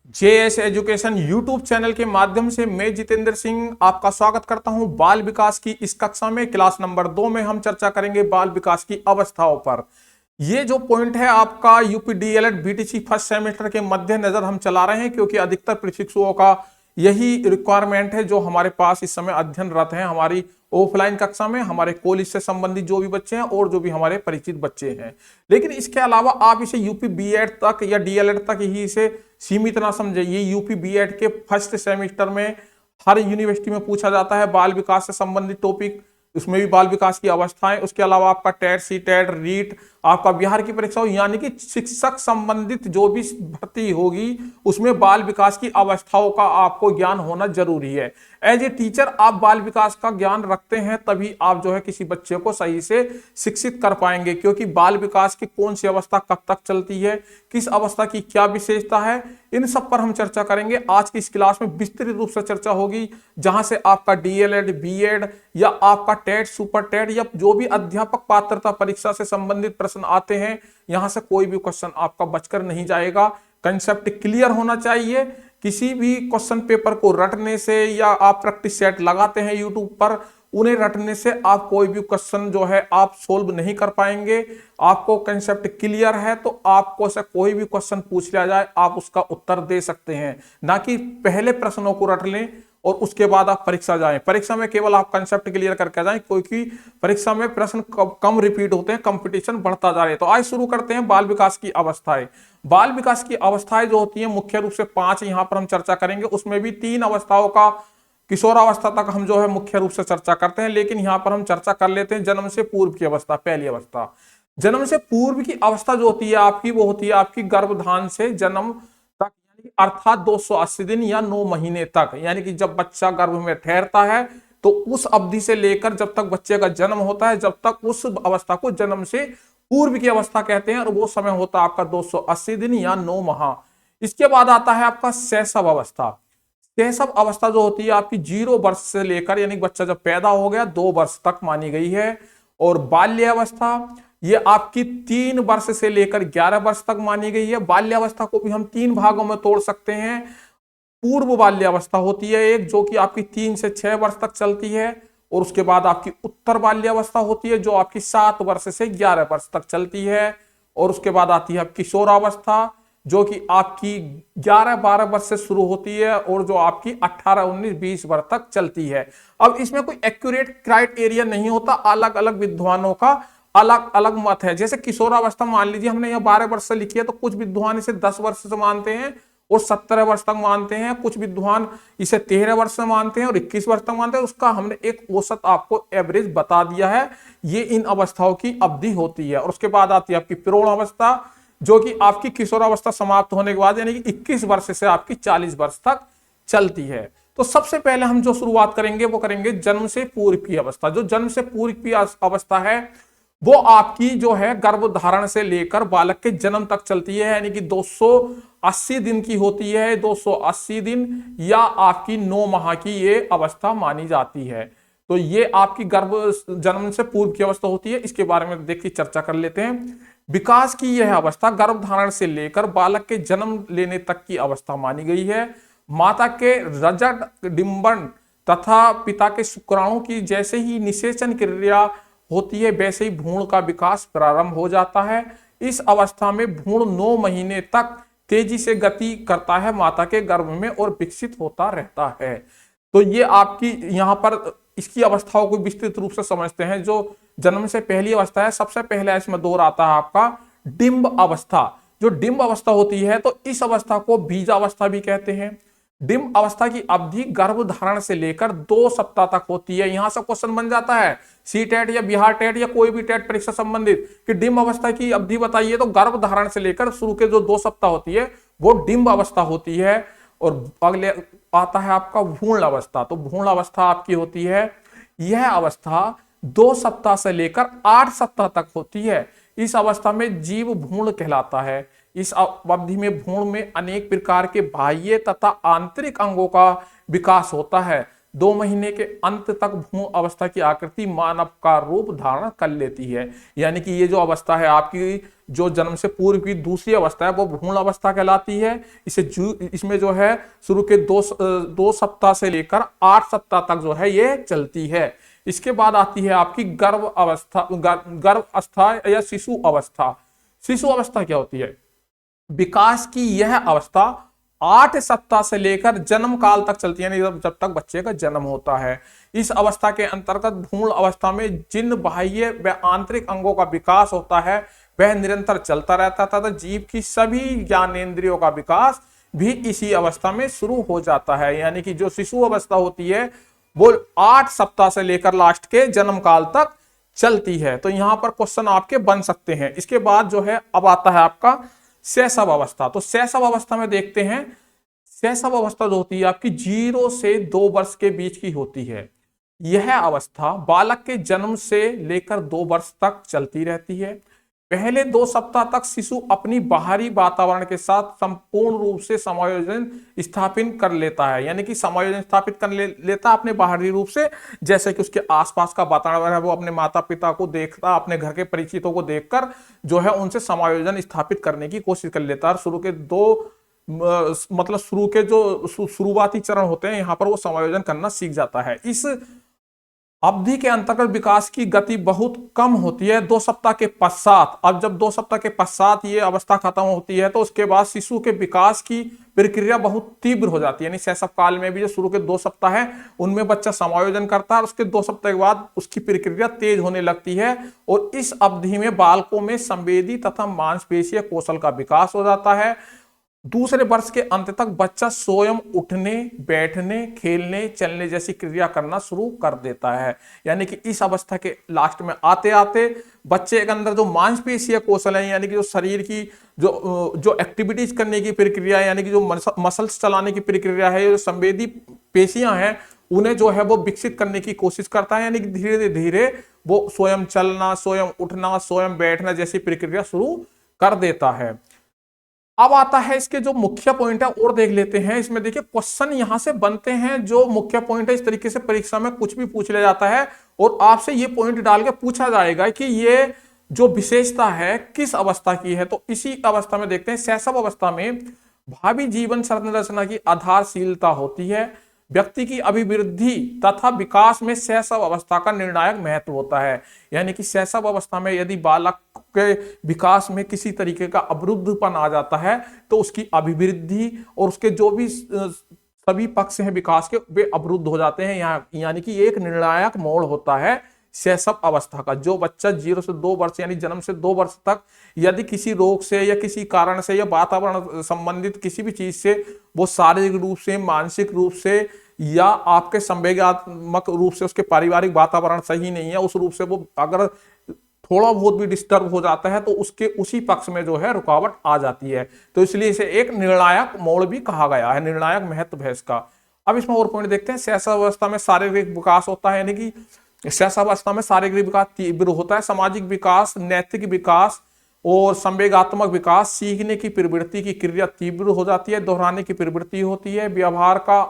JS education YouTube channel के माध्यम से मैं जितेंद्र सिंह आपका स्वागत करता हूं। बाल विकास की इस कक्षा में क्लास नंबर 2 में हम चर्चा करेंगे बाल विकास की अवस्थाओं पर। ये जो पॉइंट है आपका UP DElEd BTC first semester के मद्देनजर हम चला रहे हैं, क्योंकि अधिकतर प्रशिक्षुओं का यही रिक्वायरमेंट है जो हमारे पास इस समय अध्ययनरत हैं हमारी ऑफलाइन कक्षा में, हमारे कॉलेज से संबंधित जो भी बच्चे हैं और जो भी हमारे परिचित बच्चे हैं। लेकिन इसके अलावा आप इसे यूपी बीएड तक या डीएलएड तक ही इसे सीमित ना समझे। ये यूपी बीएड के फर्स्ट सेमेस्टर में हर यूनिवर्सिटी में पूछा जाता है बाल विकास से संबंधित टॉपिक, उसमें भी बाल विकास की अवस्थाएं। उसके अलावा आपका टेट, सी टेट, रीट, आपका बिहार की परीक्षा यानी कि शिक्षक संबंधित जो भी भर्ती होगी उसमें बाल विकास की अवस्थाओं का आपको ज्ञान होना जरूरी है। एज ए टीचर आप बाल विकास का ज्ञान रखते हैं तभी आप जो है किसी बच्चे को सही से शिक्षित कर पाएंगे, क्योंकि बाल विकास की कौन सी अवस्था कब तक चलती है, किस अवस्था की क्या विशेषता है, इन सब पर हम चर्चा करेंगे। आज की इस क्लास में विस्तृत रूप से चर्चा होगी, जहां से आपका डीएलएड, बीएड या आपका टेट, सुपर टेट या जो भी अध्यापक पात्रता परीक्षा से संबंधित प्रश्न आते हैं, यहां से कोई भी क्वेश्चन आपका बचकर नहीं जाएगा। कंसेप्ट क्लियर होना चाहिए। किसी भी क्वेश्चन पेपर को रटने से या आप प्रैक्टिस सेट लगाते हैं यूट्यूब पर, उन्हें रटने से आप कोई भी क्वेश्चन जो है आप सोल्व नहीं कर पाएंगे। आपको कंसेप्ट क्लियर है तो आपको से कोई भी क्वेश्चन पूछ लिया जाए आप उसका उत्तर दे सकते हैं, ना कि पहले प्रश्नों को रट लें और उसके बाद आप परीक्षा जाएं। परीक्षा में केवल आप कंसेप्ट क्लियर करके जाएं, क्योंकि परीक्षा में प्रश्न कम रिपीट होते हैं, कंपटीशन बढ़ता जा रहा है। तो आज शुरू करते हैं बाल विकास की अवस्थाएं। बाल विकास की अवस्थाएं जो होती हैं मुख्य रूप से 5 यहां पर हम चर्चा करेंगे। उसमें भी 3 अवस्थाओं का किशोरावस्था तक हम जो है मुख्य रूप से चर्चा करते हैं, लेकिन यहां पर हम चर्चा कर लेते हैं जन्म से पूर्व की अवस्था। पहली अवस्था जन्म से पूर्व की अवस्था जो होती है आपकी, वो होती है आपकी गर्भधान से जन्म तक, अर्थात 280 दिन या 9 महीने तक। यानी कि जब बच्चा गर्भ में ठहरता है तो उस अवधि से लेकर जब तक बच्चे का जन्म होता है, जब तक उस अवस्था को जन्म से पूर्व की अवस्था कहते हैं, और वो समय होता है आपका 280 दिन या 9 माह। इसके बाद आता है आपका शैशव अवस्था। शैशव अवस्था जो होती है आपकी 0 वर्ष से लेकर, यानी बच्चा जब पैदा हो गया 2 वर्ष तक मानी गई है। और बाल्यावस्था ये आपकी 3 वर्ष से लेकर 11 वर्ष तक मानी गई है। बाल्यावस्था को भी हम 3 भागों में तोड़ सकते हैं। पूर्व बाल्यावस्था होती है एक, जो कि आपकी 3 से 6 वर्ष तक चलती है, और उसके बाद आपकी उत्तर बाल्यावस्था होती है जो आपकी 7 वर्ष से 11 वर्ष तक चलती है। और उसके बाद आती है किशोरावस्था जो कि आपकी 11-12 वर्ष से शुरू होती है और जो आपकी 18-19-20 वर्ष तक चलती है। अब इसमें कोई एक्यूरेट क्राइटेरिया नहीं होता, अलग अलग विद्वानों का अलग अलग मत है। जैसे किशोरावस्था मान लीजिए हमने यहाँ 12 वर्ष से लिखी है, तो कुछ विद्वान इसे 10 वर्ष से मानते हैं और 17 वर्ष तक मानते हैं, कुछ विद्वान इसे 13 वर्ष से मानते हैं और 21 वर्ष तक मानते हैं। उसका हमने एक औसत आपको एवरेज बता दिया है। ये इन अवस्थाओं की अवधि होती है। और उसके बाद आती है आपकी प्रौढ़ अवस्था, जो कि आपकी किशोरावस्था समाप्त होने के बाद यानी कि 21 वर्ष से आपकी 40 वर्ष तक चलती है। तो सबसे पहले हम जो शुरुआत करेंगे वो करेंगे जन्म से पूर्व की अवस्था। जो जन्म से पूर्व की अवस्था है वो आपकी जो है गर्भधारण से लेकर बालक के जन्म तक चलती है, यानी कि 280 दिन की होती है। 280 दिन या आपकी 9 माह की ये अवस्था मानी जाती है। तो ये आपकी जन्म से पूर्व की अवस्था होती है। इसके बारे में देखिए चर्चा कर लेते हैं। विकास की यह अवस्था गर्भधारण से लेकर बालक के जन्म लेने तक की अवस्था मानी गई है। माता के रजत डिंबन तथा पिता के शुक्राणु की जैसे ही निषेचन क्रिया होती है, वैसे ही भ्रूण का विकास प्रारंभ हो जाता है। इस अवस्था में भ्रूण 9 महीने तक तेजी से गति करता है माता के गर्भ में और विकसित होता रहता है। तो ये आपकी यहाँ पर इसकी अवस्थाओं को विस्तृत रूप से समझते हैं। जो जन्म से पहली अवस्था है, सबसे पहले इसमें दौर आता है आपका डिंब अवस्था। जो डिंब अवस्था होती है तो इस अवस्था को बीजावस्था भी कहते हैं। डिंब अवस्था की अवधि गर्भधारण से लेकर 2 सप्ताह तक होती है। यहां से क्वेश्चन बन जाता है सी टेट या बिहार टेट या कोई भी टेट परीक्षा संबंधित कि डिंब अवस्था की अवधि बताइए, तो गर्भधारण से लेकर शुरू के जो 2 सप्ताह होती है वो डिंब अवस्था होती है। और अगले आता है आपका भ्रूण अवस्था। तो भ्रूण अवस्था आपकी होती है, यह अवस्था 2 सप्ताह से लेकर 8 सप्ताह तक होती है। इस अवस्था में जीव भ्रूण कहलाता है। इस अवधि में भ्रूण में अनेक प्रकार के बाह्य तथा आंतरिक अंगों का विकास होता है 2 महीने के अंत तक भ्रूण अवस्था की आकृति मानव का रूप धारण कर लेती है। यानी कि ये जो अवस्था है आपकी, जो जन्म से पूर्व की दूसरी अवस्था है, वो भ्रूण अवस्था कहलाती है। इसमें जो है शुरू के 2 सप्ताह से लेकर 8 सप्ताह तक जो है ये चलती है। इसके बाद आती है आपकी गर्भ अवस्था, गर्भ अवस्था या शिशु अवस्था। शिशु अवस्था क्या होती है? विकास की यह अवस्था 8 सप्ताह से लेकर जन्म काल तक चलती है, यानी जब तक बच्चे का जन्म होता है। इस अवस्था के अंतर्गत भ्रूण अवस्था में जिन बाह्य व आंतरिक अंगों का विकास होता है वह निरंतर चलता रहता था। जीव की सभी ज्ञानेंद्रियों का विकास भी इसी अवस्था में शुरू हो जाता है। यानी कि जो शिशु अवस्था होती है वो 8 सप्ताह से लेकर लास्ट के जन्म काल तक चलती है। तो यहां पर क्वेश्चन आपके बन सकते हैं। इसके बाद जो है अब आता है आपका शैशव अवस्था। तो शैशव अवस्था में देखते हैं, शैशव अवस्था जो होती है आपकी 0 से 2 वर्ष के बीच की होती है। यह अवस्था बालक के जन्म से लेकर 2 वर्ष तक चलती रहती है। पहले 2 सप्ताह तक शिशु अपनी बाहरी वातावरण के साथ संपूर्ण रूप से समायोजन स्थापित कर लेता है। यानी कि समायोजन स्थापित कर लेता है अपने बाहरी रूप से, जैसे कि उसके आसपास का वातावरण है वो अपने माता पिता को देखता, अपने घर के परिचितों को देखकर जो है उनसे समायोजन स्थापित करने की कोशिश कर लेता है। शुरू के शुरू के जो शुरुआती चरण होते हैं यहाँ पर वो समायोजन करना सीख जाता है। इस अवधि के अंतर्गत विकास की गति बहुत कम होती है 2 सप्ताह के पश्चात। अब जब 2 सप्ताह के पश्चात ये अवस्था खत्म होती है तो उसके बाद शिशु के विकास की प्रक्रिया बहुत तीव्र हो जाती है। यानी शैशव काल में भी जो शुरू के 2 सप्ताह है उनमें बच्चा समायोजन करता है, उसके 2 सप्ताह के बाद उसकी प्रक्रिया तेज होने लगती है और इस अवधि में बालकों में संवेदी तथा मांसपेशीय कौशल का विकास हो जाता है। दूसरे वर्ष के अंत तक बच्चा स्वयं उठने, बैठने, खेलने, चलने जैसी क्रिया करना शुरू कर देता है। यानी कि इस अवस्था के लास्ट में आते आते बच्चे के अंदर जो मांसपेशीय कौशल है, यानी कि जो शरीर की जो एक्टिविटीज करने की प्रक्रिया है, यानी कि जो मसल्स चलाने की प्रक्रिया है, जो संवेदी पेशियां हैं उन्हें जो है वो विकसित करने की कोशिश करता है। यानी कि धीरे धीरे वो स्वयं चलना, स्वयं उठना, स्वयं बैठना जैसी प्रक्रिया शुरू कर देता है। अब आता है इसके जो मुख्य पॉइंट है और देख लेते हैं। इसमें देखिए क्वेश्चन यहां से बनते हैं, जो मुख्य पॉइंट है इस तरीके से परीक्षा में कुछ भी पूछ लिया जाता है और आपसे ये पॉइंट डाल के पूछा जाएगा कि ये जो विशेषता है किस अवस्था की है। तो इसी अवस्था में देखते हैं, शैशव अवस्था में भावी जीवन संरचना की आधारशीलता होती है। व्यक्ति की अभिवृद्धि तथा विकास में शैशव अवस्था का निर्णायक महत्व होता है। यानी कि शैशव अवस्था में यदि बालक के विकास में किसी तरीके का अवरुद्धपन आ जाता है तो उसकी अभिवृद्धि और उसके जो भी सभी पक्ष हैं विकास के वे अवरुद्ध हो जाते हैं। यहाँ यानी कि एक निर्णायक मोड़ होता है शैशव अवस्था का। जो बच्चा 0 से 2 वर्ष यानी जन्म से 2 वर्ष तक यदि किसी रोग से या किसी कारण से या वातावरण संबंधित किसी भी चीज से वो शारीरिक रूप से, मानसिक रूप से या आपके संवेगात्मक रूप से उसके पारिवारिक वातावरण सही नहीं है, उस रूप से वो अगर थोड़ा बहुत भी डिस्टर्ब हो जाता है तो उसके उसी पक्ष में जो है रुकावट आ जाती है। तो इसलिए इसे एक निर्णायक मोड़ भी कहा गया है, निर्णायक महत्व है इसका। अब इसमें और पॉइंट देखते हैं। शैशव अवस्था में शारीरिक विकास होता है, यानी कि शैशव अवस्था में शारीरिक विकास तीव्र होता है। सामाजिक विकास, नैतिक विकास और संवेगात्मक विकास, सीखने की प्रवृत्ति की क्रिया तीव्र हो जाती है, दोहराने की प्रवृत्ति होती है, व्यवहार का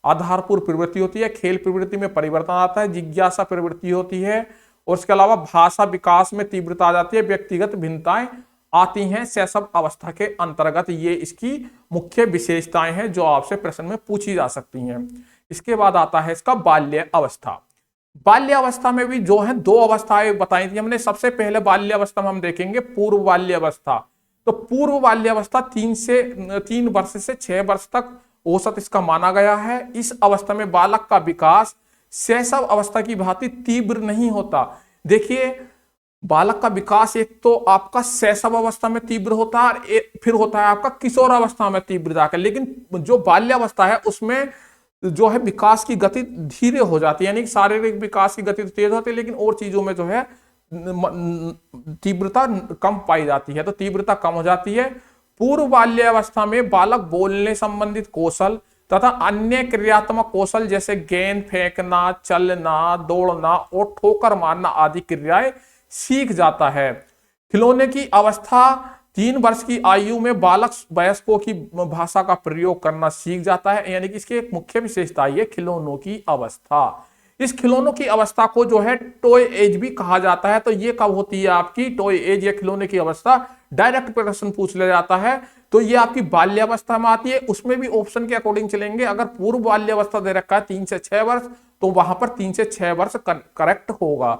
आधारपूर्ण प्रवृत्ति होती है, खेल प्रवृत्ति में परिवर्तन आता है, जिज्ञासा प्रवृत्ति होती है और इसके अलावा भाषा विकास में तीव्रता आ जाती है, व्यक्तिगत भिन्नताएं आती हैं शैशव अवस्था के अंतर्गत। ये इसकी मुख्य विशेषताएं हैं जो आपसे प्रश्न में पूछी जा सकती हैं। इसके बाद आता है इसका बाल्य अवस्था। बाल्य अवस्था में भी जो है 2 अवस्थाएं बताई थी हमने। सबसे पहले बाल्य अवस्था में हम देखेंगे पूर्व बाल्य अवस्था। तो पूर्व बाल्य अवस्था 3 वर्ष से 6 वर्ष तक औसत इसका माना गया है। इस अवस्था में बालक का विकास शैशव अवस्था की भांति तीव्र नहीं होता। देखिए बालक का विकास एक तो आपका शैशव अवस्था में तीव्र होता है, फिर होता है आपका किशोर अवस्था में तीव्र जाकर, लेकिन जो बाल्य अवस्था है उसमें जो है विकास की गति धीरे हो जाती है। यानी शारीरिक विकास की गति तेज होती है लेकिन और चीजों में जो है तीव्रता कम पाई जाती है, तो तीव्रता कम हो जाती है। पूर्व बाल्य अवस्था में बालक बोलने संबंधित कौशल तथा अन्य क्रियात्मक कौशल जैसे गेंद फेंकना, चलना, दौड़ना और ठोकर मारना आदि क्रियाएं सीख जाता है। खिलौने की अवस्था 3 वर्ष की आयु में बालक वयस्कों की भाषा का प्रयोग करना सीख जाता है, यानी कि इसकी एक मुख्य विशेषता ये खिलौनों की अवस्था। इस खिलौनों की अवस्था को जो है टॉय एज भी कहा जाता है। तो ये कब होती है आपकी टॉय एज या खिलौने की अवस्था? डायरेक्ट प्रश्न पूछ लिया जाता है तो ये आपकी बाल्यावस्था में आती है। उसमें भी ऑप्शन के अकॉर्डिंग चलेंगे। अगर पूर्व बाल्यावस्था दे रखा है 3 से 6 वर्ष तो वहां पर 3 से 6 वर्ष करेक्ट होगा।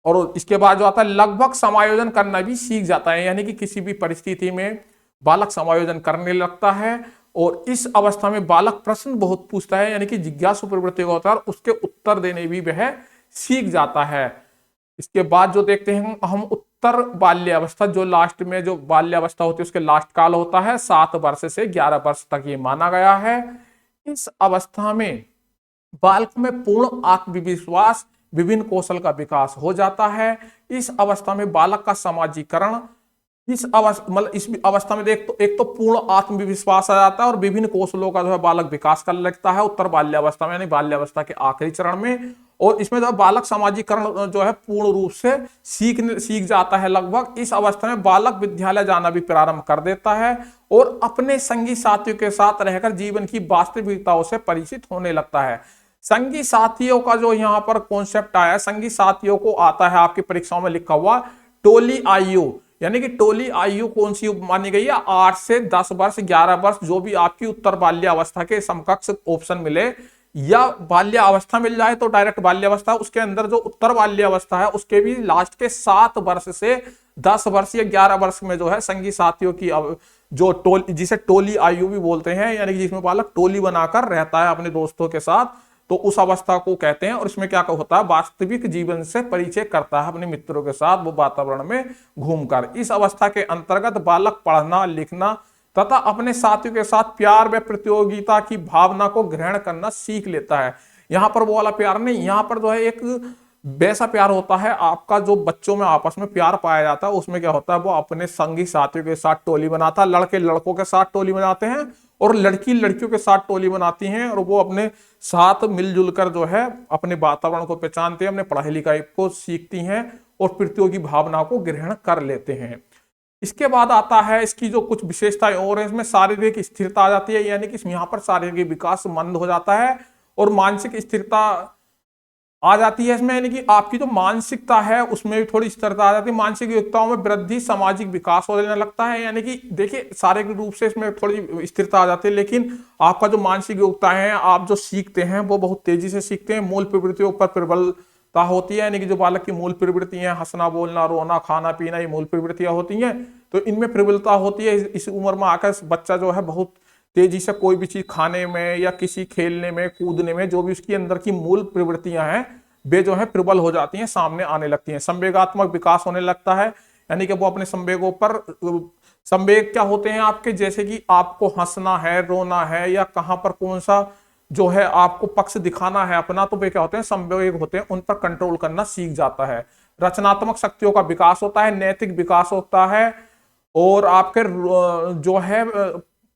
और इसके बाद जो आता है लगभग समायोजन करना भी सीख जाता है, यानी कि किसी भी परिस्थिति में बालक समायोजन करने लगता है। और इस अवस्था में बालक प्रश्न बहुत पूछता है, यानी कि जिज्ञासु प्रवृत्ति का होता है, उसके उत्तर देने भी वह सीख जाता है। इसके बाद जो देखते हैं हम उत्तर बाल्यावस्था, जो लास्ट में जो बाल्यावस्था होती है उसके लास्ट काल होता है 7 वर्ष से 11 वर्ष तक ये माना गया है। इस अवस्था में बालक में पूर्ण आत्मविश्वास, विभिन्न कौशल का विकास हो जाता है। इस अवस्था में बालक का समाजीकरण, इस अवस्था में एक तो पूर्ण आत्मविश्वास आ जाता है और विभिन्न कौशलों का जो है बालक विकास कर लगता है उत्तर बाल्यावस्था में, यानी बाल्यावस्था के आखिरी चरण में। और इसमें जो है बालक समाजीकरण जो है पूर्ण रूप से सीख जाता है लगभग। इस अवस्था में बालक विद्यालय जाना भी प्रारंभ कर देता है और अपने संगी साथियों के साथ रहकर जीवन की वास्तविकताओं से परिचित होने लगता है। संगी साथियों का जो यहाँ पर कॉन्सेप्ट आया है, संगी साथियों को आता है आपकी परीक्षाओं में लिखा हुआ टोली आयु, यानी कि टोली आयु कौन सी मानी गई है? 8 से 10 वर्ष, 11 वर्ष, जो भी आपकी उत्तर बाल्यावस्था के समकक्ष ऑप्शन मिले, या बाल्यावस्था मिल जाए तो डायरेक्ट बाल्यावस्था, उसके अंदर जो उत्तर बाल्यावस्था है उसके भी लास्ट के 7 वर्ष से 10 वर्ष या 11 वर्ष में जो है संगी साथियों की जो जिसे टोली आयु भी बोलते हैं, यानी कि जिसमें बालक टोली बनाकर रहता है अपने दोस्तों के साथ, तो उस अवस्था को कहते हैं। और इसमें क्या होता है? वास्तविक जीवन से परिचय करता है अपने मित्रों के साथ वो वातावरण में घूमकर। इस अवस्था के अंतर्गत बालक पढ़ना, लिखना तथा अपने साथियों के साथ प्यार व प्रतियोगिता की भावना को ग्रहण करना सीख लेता है। यहाँ पर वो वाला प्यार नहीं, यहाँ पर जो है एक वैसा प्यार होता है आपका जो बच्चों में आपस में प्यार पाया जाता है। उसमें क्या होता है? वो अपने संगी साथियों के साथ टोली बनाता है, लड़के लड़कों के साथ टोली बनाते हैं और लड़की लड़कियों के साथ टोली बनाती हैं, और वो अपने साथ मिलजुल कर जो है अपने वातावरण को पहचानते हैं, अपने पढ़ाई लिखाई को सीखती हैं और प्रतियोगी भावना को ग्रहण कर लेते हैं। इसके बाद आता है इसकी जो कुछ विशेषताएं और है, इसमें शारीरिक स्थिरता आ जाती है, यानी कि यहाँ पर शारीरिक विकास मंद हो जाता है और मानसिक स्थिरता आ जाती है इसमें, यानी कि आपकी जो मानसिकता है उसमें भी थोड़ी स्थिरता आ जाती है। मानसिक योग्यताओं में वृद्धि, सामाजिक विकास होने लगता है, यानी कि देखिए शारीरिक रूप से इसमें थोड़ी स्थिरता आ जाती है, लेकिन आपका जो मानसिक योग्यता है, आप जो सीखते हैं वो बहुत तेजी से सीखते हैं। मूल प्रवृत्तियों पर प्रबलता होती है, यानी कि जो बालक की मूल प्रवृत्तियां, हंसना, बोलना, रोना, खाना पीना, ये मूल प्रवृत्तियां होती हैं, तो इनमें प्रबलता होती है। इस उम्र में आकर बच्चा जो है बहुत तेजी से कोई भी चीज खाने में या किसी खेलने में, कूदने में, जो भी उसकी अंदर की मूल प्रवृत्तियां हैं वे जो है प्रबल हो जाती हैं, सामने आने लगती हैं। संवेगात्मक विकास होने लगता है, यानी कि वो अपने संवेगों पर, संवेग क्या होते हैं आपके, जैसे कि आपको हंसना है, रोना है, या कहां पर कौन सा जो है आपको पक्ष दिखाना है अपना, तो वे क्या होते हैं? संवेग होते हैं, उन पर कंट्रोल करना सीख जाता है। रचनात्मक शक्तियों का विकास होता है, नैतिक विकास होता है, और आपके जो है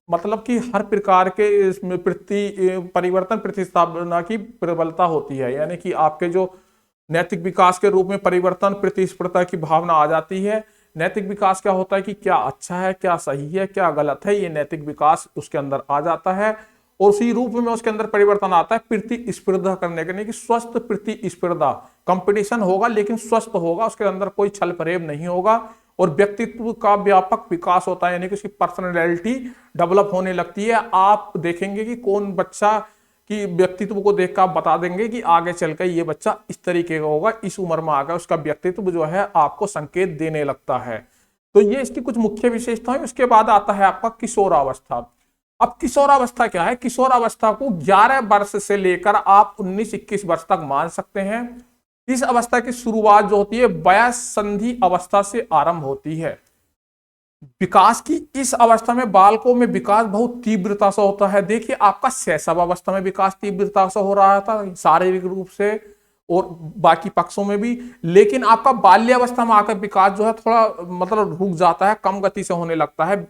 मतलब कि हर प्रकार के इसमें परिवर्तन प्रतिस्थापना की प्रबलता होती है, यानी कि आपके जो नैतिक विकास के रूप में परिवर्तन प्रतिस्पर्धा की भावना आ जाती है। नैतिक विकास क्या होता है कि क्या अच्छा है, क्या सही है, क्या गलत है, ये नैतिक विकास उसके अंदर आ जाता है। और उसी रूप में उसके अंदर परिवर्तन आता है प्रतिस्पर्धा करने के लिए, कि स्वस्थ प्रतिस्पर्धा, कंपटीशन होगा लेकिन स्वस्थ होगा, उसके अंदर कोई छल फरेब नहीं होगा। और व्यक्तित्व का व्यापक विकास होता है, यानी कि उसकी पर्सनैलिटी डेवलप होने लगती है। आप देखेंगे कि कौन बच्चा की व्यक्तित्व को देखकर आप बता देंगे कि आगे चलकर ये बच्चा इस तरीके का होगा, इस उम्र में आकर उसका व्यक्तित्व जो है आपको संकेत देने लगता है। तो ये इसकी कुछ मुख्य विशेषताएं। उसके बाद आता है आपका किशोरावस्था। अब किशोरावस्था क्या है? किशोरावस्था को 11 वर्ष से लेकर आप 19-21 वर्ष तक मान सकते हैं। इस अवस्था की शुरुआत जो होती है वयस्संधि अवस्था से आरंभ होती है। विकास की इस अवस्था में बालकों में विकास बहुत तीव्रता से होता है। देखिए आपका शैशव अवस्था में विकास तीव्रता से हो रहा था शारीरिक रूप से और बाकी पक्षों में भी, लेकिन आपका बाल्यावस्था में आकर विकास जो है थोड़ा मतलब रुक जाता है, कम गति से होने लगता है।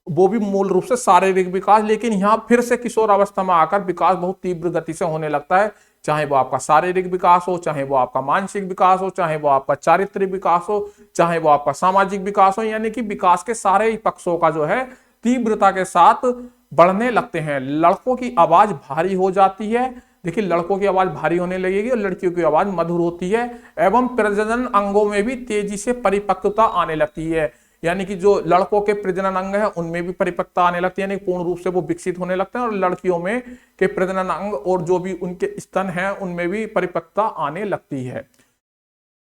वो भी मूल रूप से शारीरिक विकास, लेकिन यहाँ फिर से किशोर अवस्था में आकर विकास बहुत तीव्र गति से होने लगता है, चाहे वो आपका शारीरिक विकास हो, चाहे वो आपका मानसिक विकास हो, चाहे वो आपका चारित्रिक विकास हो, चाहे वो आपका सामाजिक विकास हो, यानी कि विकास के सारे ही पक्षों का जो है तीव्रता के साथ बढ़ने लगते हैं। लड़कों की आवाज भारी हो जाती है, देखिए लड़कों की आवाज भारी होने लगेगी और लड़कियों की आवाज मधुर होती है, एवं प्रजनन अंगों में भी तेजी से परिपक्वता आने लगती है, यानी कि जो लड़कों के प्रजनन अंग है उनमें भी परिपक्वता आने लगती है, यानी पूर्ण रूप से वो विकसित होने लगते हैं, और लड़कियों में के प्रजनन अंग और जो भी उनके स्तन हैं उनमें भी परिपक्वता आने लगती है।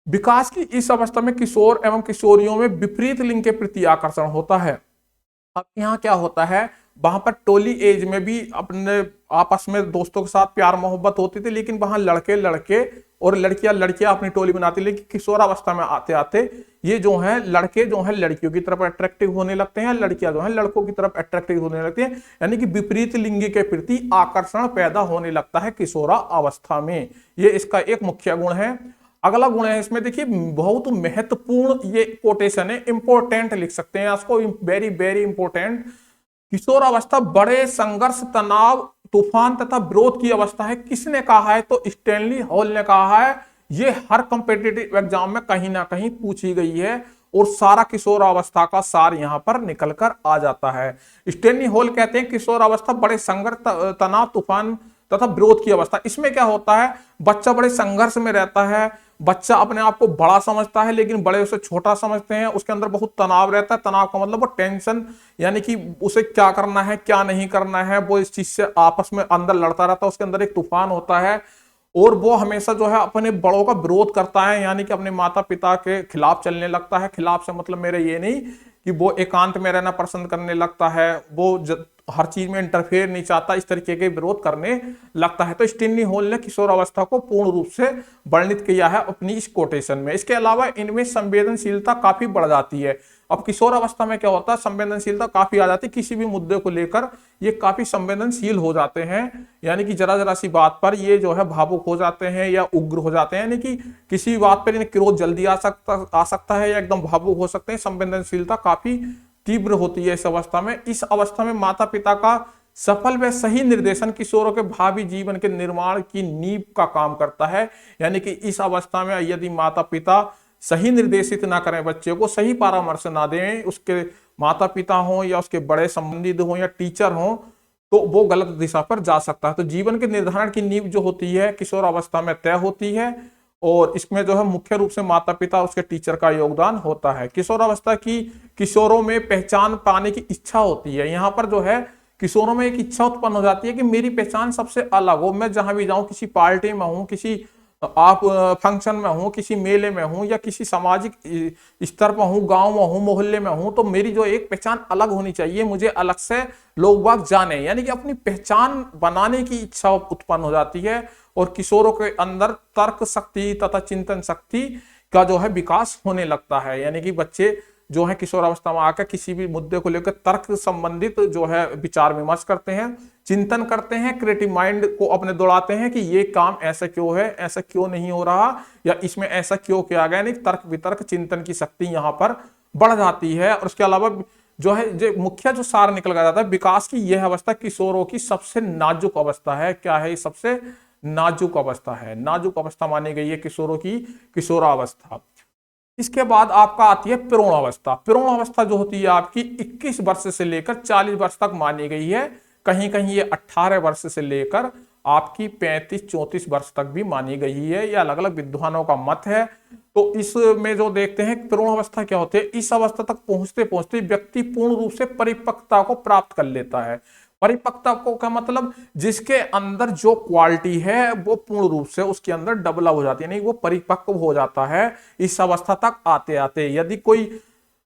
विकास की इस अवस्था में किशोर एवं किशोरियों में विपरीत लिंग के प्रति आकर्षण होता है। अब यहाँ क्या होता है, वहां पर टोली एज में भी अपने आपस में दोस्तों के साथ प्यार मोहब्बत होती थी, लेकिन वहां लड़के लड़के और लड़कियां लड़कियां अपनी टोली बनाती, लेकिन किशोर अवस्था में आते आते ये जो है लड़के जो है लड़कियों की तरफ अट्रैक्टिव होने लगते हैं, लड़कियां जो है लड़कों की तरफ अट्रैक्टिव होने लगती हैं, यानी कि विपरीत लिंग के प्रति आकर्षण पैदा होने लगता है किशोरा अवस्था में। ये इसका एक मुख्य गुण है। अगला गुण है इसमें, देखिए बहुत महत्वपूर्ण ये कोटेशन है, इंपॉर्टेंट लिख सकते हैं इसको, वेरी वेरी इंपॉर्टेंट। किशोर अवस्था बड़े संघर्ष, तनाव, तूफान तथा विरोध की अवस्था है। किसने कहा है, तो स्टैनली हॉल ने कहा है। ये हर कॉम्पिटिटिव एग्जाम में कहीं ना कहीं पूछी गई है और सारा किशोर अवस्था का सार यहां पर निकल कर आ जाता है। स्टैनली हॉल कहते हैं किशोर अवस्था बड़े संघर्ष, तनाव, तूफान तथा विरोध की अवस्था। इसमें क्या होता है, बच्चा बड़े संघर्ष में रहता है, बच्चा अपने आप को बड़ा समझता है लेकिन बड़े उसे छोटा समझते हैं, उसके अंदर बहुत तनाव रहता है। तनाव का मतलब वो टेंशन, यानी कि उसे क्या करना है क्या नहीं करना है, वो इस चीज से आपस में अंदर लड़ता रहता है, उसके अंदर एक तूफान होता है, और वो हमेशा जो है अपने बड़ों का विरोध करता है, यानी कि अपने माता पिता के खिलाफ चलने लगता है। खिलाफ से मतलब मेरे ये नहीं कि वो एकांत में रहना पसंद करने लगता है, वो हर चीज में इंटरफेयर नहीं चाहता, इस तरीके के विरोध करने लगता है। तो स्टैनली हॉल ने किशोर अवस्था को पूर्ण रूप से वर्णित किया है अपनी इस कोटेशन में। इसके अलावा इनमें संवेदनशीलता काफी बढ़ जाती है। अब किशोर अवस्था में क्या होता है, संवेदनशीलता काफी आ जाती है, किसी भी मुद्दे को लेकर ये काफी संवेदनशील हो जाते हैं, यानी कि जरा जरा सी बात पर ये जो है भावुक हो जाते हैं या उग्र हो जाते हैं, यानी कि किसी बात पर इन्हें क्रोध जल्दी आ सकता है या एकदम भावुक हो सकते हैं। संवेदनशीलता काफी तीव्र होती है इस अवस्था में। इस अवस्था में माता पिता का सफल व सही निर्देशन किशोरों के भावी जीवन के निर्माण की नींव का काम करता है, यानी कि इस अवस्था में यदि माता पिता सही निर्देशित ना करें, बच्चे को सही परामर्श ना दें, उसके माता पिता हों या उसके बड़े संबंधित हों या टीचर हों, तो वो गलत दिशा पर जा सकता है। तो जीवन के निर्धारण की नींव जो होती है किशोर अवस्था में तय होती है, और इसमें जो है मुख्य रूप से माता पिता उसके टीचर का योगदान होता है। किशोर अवस्था की किशोरों में पहचान पाने की इच्छा होती है। यहाँ पर जो है किशोरों में एक इच्छा उत्पन्न हो जाती है कि मेरी पहचान सबसे अलग हो, मैं जहां भी जाऊं, किसी पार्टी में हूं, किसी आप फंक्शन में हूं, किसी मेले में हूं या किसी सामाजिक स्तर पर हूं, गांव में हूं, मोहल्ले में हूं, तो मेरी जो एक पहचान अलग होनी चाहिए, मुझे अलग से लोग बाग जाने, यानी कि अपनी पहचान बनाने की इच्छा उत्पन्न हो जाती है। और किशोरों के अंदर तर्क शक्ति तथा चिंतन शक्ति का जो है विकास होने लगता है, यानी कि बच्चे जो है किशोर अवस्था में आकर किसी भी मुद्दे को लेकर तर्क संबंधित जो है विचार विमर्श करते हैं, चिंतन करते हैं, क्रिएटिव माइंड को अपने दौड़ाते हैं कि ये काम ऐसा क्यों है, ऐसा क्यों नहीं हो रहा, या इसमें ऐसा क्यों किया गया, नहीं तर्क वितर्क चिंतन की शक्ति यहाँ पर बढ़ जाती है। और उसके अलावा जो है जो मुख्य जो सार निकल जाता है, विकास की यह अवस्था किशोरों की सबसे नाजुक अवस्था है। क्या है, सबसे नाजुक अवस्था है, नाजुक अवस्था मानी गई है किशोरों की किशोरावस्था। इसके बाद आपका आती है प्रौढ़ावस्था। प्रौढ़ावस्था जो होती है आपकी 21 वर्ष से लेकर 40 वर्ष तक मानी गई है, कहीं कहीं ये 18 वर्ष से लेकर आपकी 35-34 वर्ष तक भी मानी गई है, ये अलग अलग विद्वानों का मत है। तो इसमें जो देखते हैं प्रौढ़ावस्था क्या होती है, इस अवस्था तक पहुंचते पहुंचते व्यक्ति पूर्ण रूप से परिपक्वता को प्राप्त कर लेता है। परिपक्वता को क्या मतलब, जिसके अंदर जो क्वालिटी है वो पूर्ण रूप से उसके अंदर डेवलप हो जाती है, नहीं वो परिपक्व हो जाता है इस अवस्था तक आते आते। यदि कोई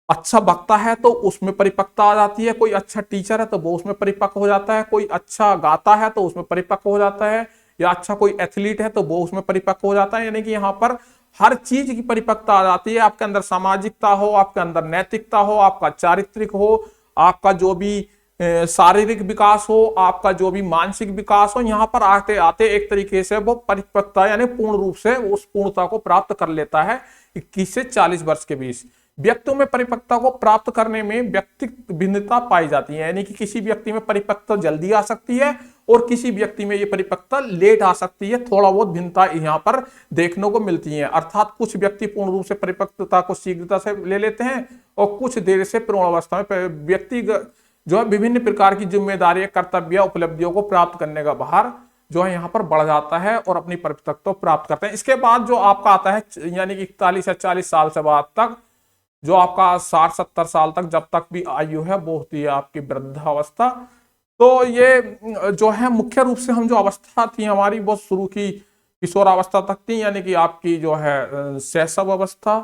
अच्छा वक्ता है तो उसमें परिपक्वता आ जाती है, कोई अच्छा टीचर है तो वो उसमें परिपक्व हो जाता है, कोई अच्छा गाता है तो उसमें परिपक्व हो जाता है, या अच्छा कोई एथलीट है तो वो उसमें परिपक्व हो जाता है। यानी कि यहाँ पर हर चीज की परिपक्वता आ जाती है। आपके अंदर सामाजिकता हो, आपके अंदर नैतिकता हो, आपका चारित्रिक हो, आपका जो भी शारीरिक विकास हो, आपका जो भी मानसिक विकास हो, यहाँ पर आते आते एक तरीके से वो परिपक्वता यानी पूर्ण रूप से उस पूर्णता को प्राप्त कर लेता है 21 से 40 वर्ष के बीच। व्यक्तियों में परिपक्वता को प्राप्त करने में व्यक्तिगत भिन्नता पाई जाती है, यानी कि किसी व्यक्ति में परिपक्वता जल्दी आ सकती है और किसी व्यक्ति में ये परिपक्वता लेट आ सकती है। थोड़ा बहुत भिन्नता यहाँ पर देखने को मिलती है, अर्थात कुछ व्यक्ति पूर्ण रूप से परिपक्वता को शीघ्रता से ले लेते हैं और कुछ देर से प्रौढ़ावस्था में व्यक्ति जो है विभिन्न प्रकार की जिम्मेदारी, कर्तव्य, उपलब्धियों को प्राप्त करने का भार जो है यहाँ पर बढ़ जाता है और अपनी परिपक्वता प्राप्त करते हैं। इसके बाद जो आपका आता है यानी कि 41 या 40 साल से बाद तक, जो आपका 60-70 साल तक जब तक भी आयु है वो होती है आपकी वृद्धावस्था। तो ये जो है मुख्य रूप से हम जो अवस्था थी हमारी वो शुरू की किशोरावस्था तक थी, यानी कि आपकी जो है शैशव अवस्था,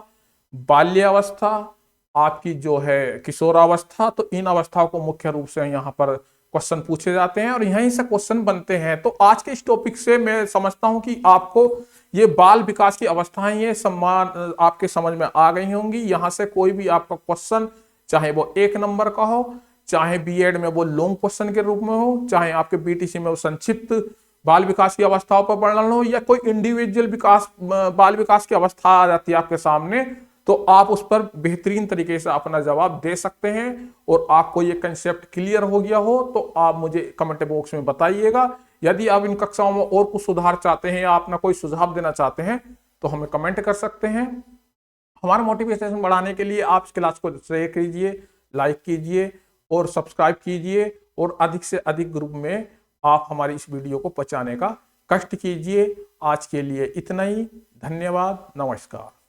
बाल्यावस्था, आपकी जो है किशोरावस्था। तो इन अवस्थाओं को मुख्य रूप से यहाँ पर क्वेश्चन पूछे जाते हैं और यहीं से क्वेश्चन बनते हैं। तो आज के इस टॉपिक से मैं समझता हूं कि आपको ये बाल विकास की अवस्थाएं ये सम्मान आपके समझ में आ गई होंगी। यहां से कोई भी आपका क्वेश्चन, चाहे वो 1 नंबर का हो, चाहे बीएड में वो लॉन्ग क्वेश्चन के रूप में हो, चाहे आपके बीटीसी में वो संक्षिप्त बाल विकास की अवस्थाओं पर वर्णन हो, या कोई इंडिविजुअल विकास बाल विकास की अवस्था आ जाती है आपके सामने, तो आप उस पर बेहतरीन तरीके से अपना जवाब दे सकते हैं। और आपको ये कंसेप्ट क्लियर हो गया हो तो आप मुझे कमेंट बॉक्स में बताइएगा। यदि आप इन कक्षाओं में और कुछ सुधार चाहते हैं या अपना कोई सुझाव देना चाहते हैं तो हमें कमेंट कर सकते हैं। हमारा मोटिवेशन बढ़ाने के लिए आप इस क्लास को शेयर कीजिए, लाइक कीजिए और सब्सक्राइब कीजिए और अधिक से अधिक ग्रुप में आप हमारी इस वीडियो को पहुंचाने का कष्ट कीजिए। आज के लिए इतना ही। धन्यवाद। नमस्कार।